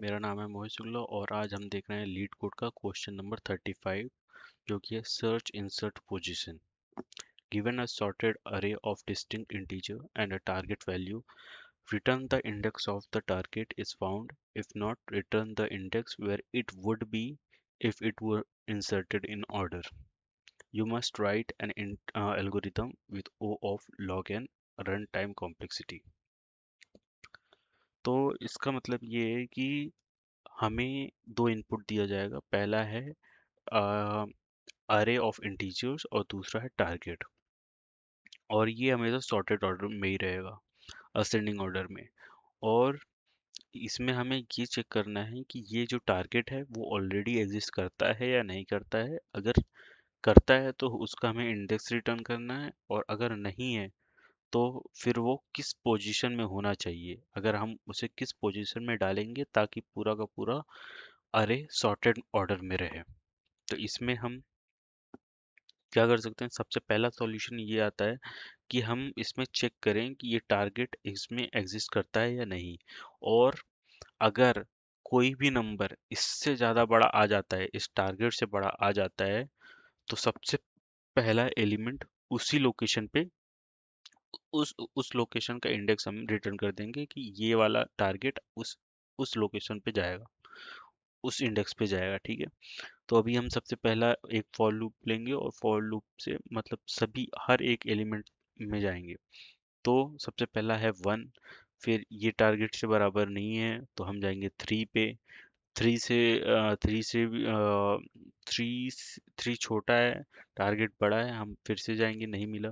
मेरा नाम है मोहित शुक्ला और आज हम देख रहे हैं लीड कोड का क्वेश्चन नंबर 35 जो कि है search insert position given a sorted array of distinct integer and a target value return the index of the target is found if not return the index where it would be if it were inserted in order. You must write an algorithm with O of log n runtime complexity. तो इसका मतलब ये है कि हमें दो input दिया जाएगा। पहला है अरे ऑफ इंटीजर्स और दूसरा है टारगेट, और ये हमेशा सॉर्टेड ऑर्डर में ही रहेगा, असेंडिंग ऑर्डर में। और इसमें हमें ये चेक करना है कि ये जो टारगेट है वो ऑलरेडी एग्जिस्ट करता है या नहीं करता है। अगर करता है तो उसका हमें इंडेक्स रिटर्न करना है, और अगर नहीं है तो फिर वो किस पोजीशन में होना चाहिए, अगर हम उसे किस पोजीशन में डालेंगे ताकि पूरा का पूरा अरे सॉर्टेड ऑर्डर में रहे। तो इसमें हम क्या कर सकते हैं, सबसे पहला सॉल्यूशन ये आता है कि हम इसमें चेक करें कि ये टारगेट इसमें एग्जिस्ट करता है या नहीं। और अगर कोई भी नंबर इससे ज़्यादा बड़ा आ जाता है, इस टारगेट से बड़ा आ जाता है, तो सबसे पहला एलिमेंट उसी लोकेशन पे उस लोकेशन का इंडेक्स हम रिटर्न कर देंगे कि ये वाला टारगेट उस लोकेशन पे जाएगा, उस इंडेक्स पे जाएगा। ठीक है। तो अभी हम सबसे पहला एक फॉर लूप लेंगे और फॉर लूप से मतलब सभी हर एक एलिमेंट में जाएंगे। तो सबसे पहला है 1, फिर ये टारगेट से बराबर नहीं है तो हम जाएंगे 3 पे। 3 से 3 से 3 छोटा है, टारगेट बड़ा है, हम फिर से जाएंगे, नहीं मिला।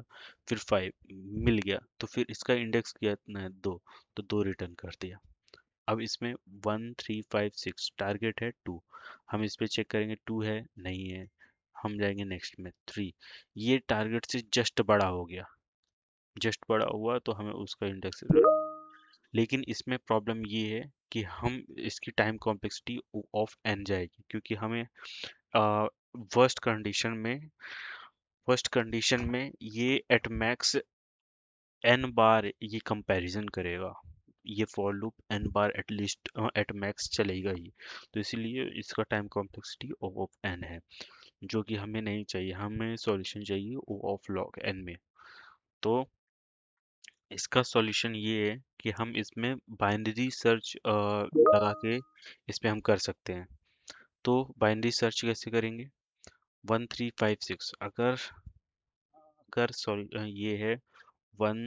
फिर 5 मिल गया, तो फिर इसका इंडेक्स कितना है, 2, तो 2 रिटर्न कर दिया। अब इसमें 1 3 5 6 टारगेट है 2, हम इस पे चेक करेंगे 2 है नहीं है, हम जाएंगे नेक्स्ट में 3, ये टारगेट से जस्ट बड़ा हो गया, जस्ट बड़ा हुआ तो हमें उसका इंडेक्स। लेकिन इसमें प्रॉब्लम ये है कि हम इसकी टाइम कॉम्प्लेक्सिटी ऑफ एन जाएगी, क्योंकि हमें वर्स्ट कंडीशन में ये एट मैक्स एन बार ये कंपैरिजन करेगा। ये फॉर लूप एन बार एटलीस्ट एट मैक्स चलेगा ही। तो इसीलिए इसका time complexity O of n है, जो कि हमें नहीं चाहिए। हमें सॉल्यूशन चाहिए ओ ऑफ लॉग एन में। तो इसका सॉल्यूशन ये है कि हम इसमें बाइनरी सर्च लगा के इस पे हम कर सकते हैं। तो बाइनरी सर्च कैसे करेंगे, 1 3 5 6, अगर अगर सॉरी ये है 1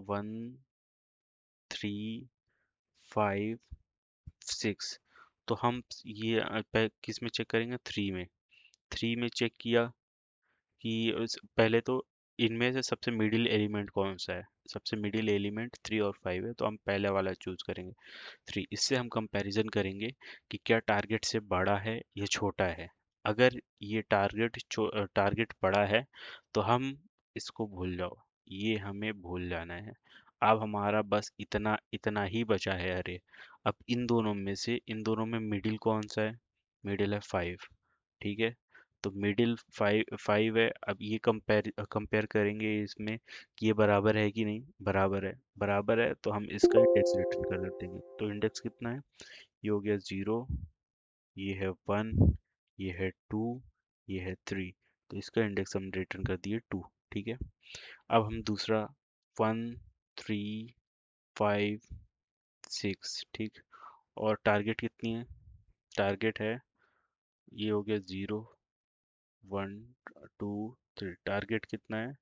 1 3 5 6, तो हम ये किस में चेक करेंगे, 3 में। 3 में चेक किया कि पहले तो इनमें से सबसे मिडिल एलिमेंट कौन सा है। सबसे मिडिल एलिमेंट 3 और 5 है, तो हम पहले वाला चूज करेंगे 3। इससे हम कंपैरिजन करेंगे कि क्या टारगेट से बड़ा है या छोटा है। अगर ये टारगेट बड़ा है तो हम इसको भूल जाओ, ये हमें भूल जाना है। अब हमारा बस इतना इतना ही बचा है अरे। अब इन दोनों में मिडिल कौन सा है, मिडिल है 5। ठीक है। तो मिडिल 5 है। अब ये कंपेयर करेंगे इसमें कि ये बराबर है कि नहीं, बराबर है। बराबर है तो हम इसका इंडेक्स रिटर्न कर देंगे। तो इंडेक्स कितना है, ये हो गया 0, ये है 1, ये है 2, ये है 3। तो इसका इंडेक्स हम रिटर्न कर दिए 2। ठीक है। अब हम दूसरा 1 3 5 6, ठीक। और टारगेट कितनी है, टारगेट है, ये हो गया 0 1 2 3, टारगेट कितना है,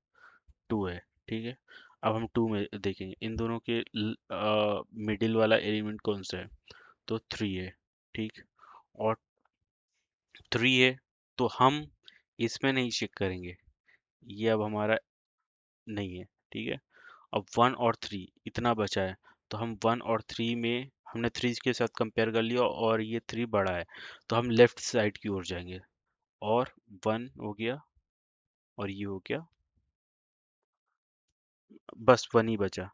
2 है। ठीक है। अब हम 2 में देखेंगे इन दोनों के मिडिल वाला एलिमेंट कौन सा है, तो 3 है। ठीक। और 3 है तो हम इसमें नहीं चेक करेंगे, ये अब हमारा नहीं है। ठीक है। अब 1 और 3 इतना बचा है, तो हम 1 और 3 में हमने 3 के साथ कंपेयर कर लिया और ये 3 बड़ा है, तो हम लेफ्ट साइड की ओर जाएंगे। और 1 हो गया और ये हो गया, बस 1 ही बचा।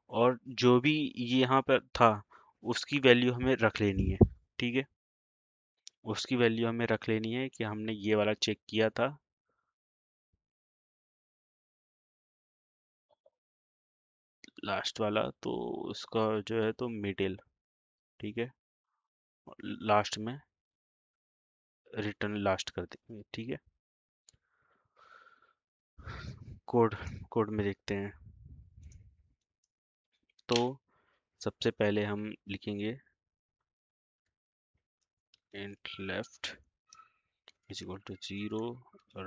और जो भी ये यहाँ पर था उसकी वैल्यू हमें रख लेनी है। ठीक है। उसकी वैल्यू हमें रख लेनी है कि हमने ये वाला चेक किया था, लास्ट वाला, तो उसका जो है तो मिडिल। ठीक है। लास्ट में रिटर्न लास्ट कर देंगे, ठीक है। कोड कोड में देखते हैं। तो सबसे पहले हम लिखेंगे int left is equal to 0,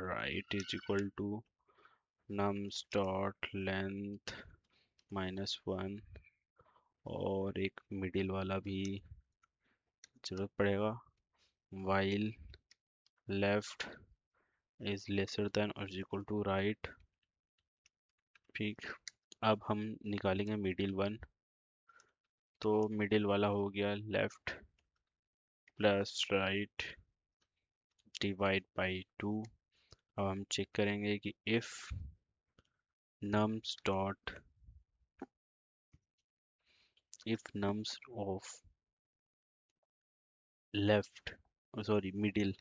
right is equal to nums dot length minus 1, और एक मिडिल वाला भी जरूरत पड़ेगा, while left is lesser than or is equal to right। ठीक, अब हम निकालेंगे मिडिल वन। तो मिडिल वाला हो गया left plus right divide by two. अब हम चेक करेंगे कि if nums of left, sorry middle,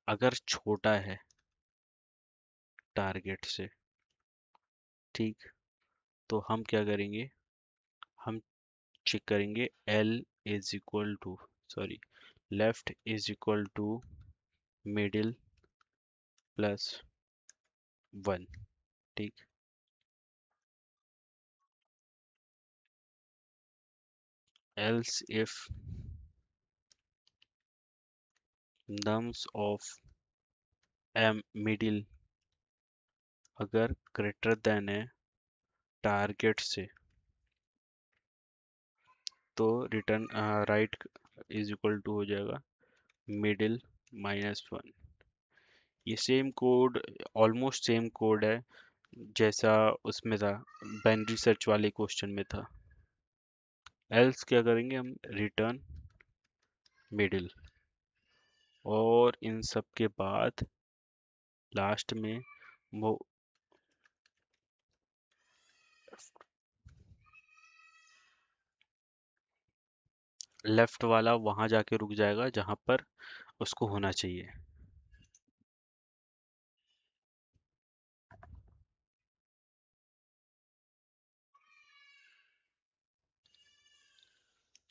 अगर छोटा है टारगेट से, ठीक, तो हम क्या करेंगे, हम चेक करेंगे L is equal to, sorry, left is equal to middle plus 1, ठीक। else if nums of m middle अगर ग्रेटर देन है टारगेट से, तो return right is equal to हो जाएगा मिडिल माइनस 1। ये same code, almost same code है जैसा उसमें था, बाइनरी सर्च वाले क्वेश्चन में था। एल्स क्या करेंगे हम, रिटर्न मिडिल, और इन सब के बाद लास्ट में वो लेफ्ट वाला वहां जाके रुक जाएगा जहां पर उसको होना चाहिए।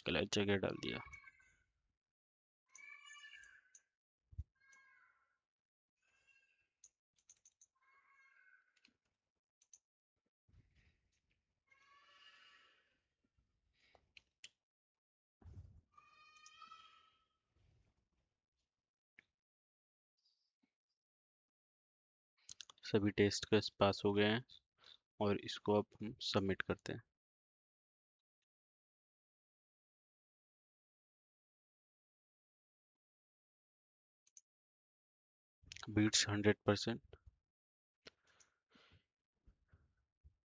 गलत जगह डाल दिया। सभी टेस्ट के पास हो गए हैं, और इसको अब हम सबमिट करते हैं। बीट्स 100%।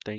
थैंक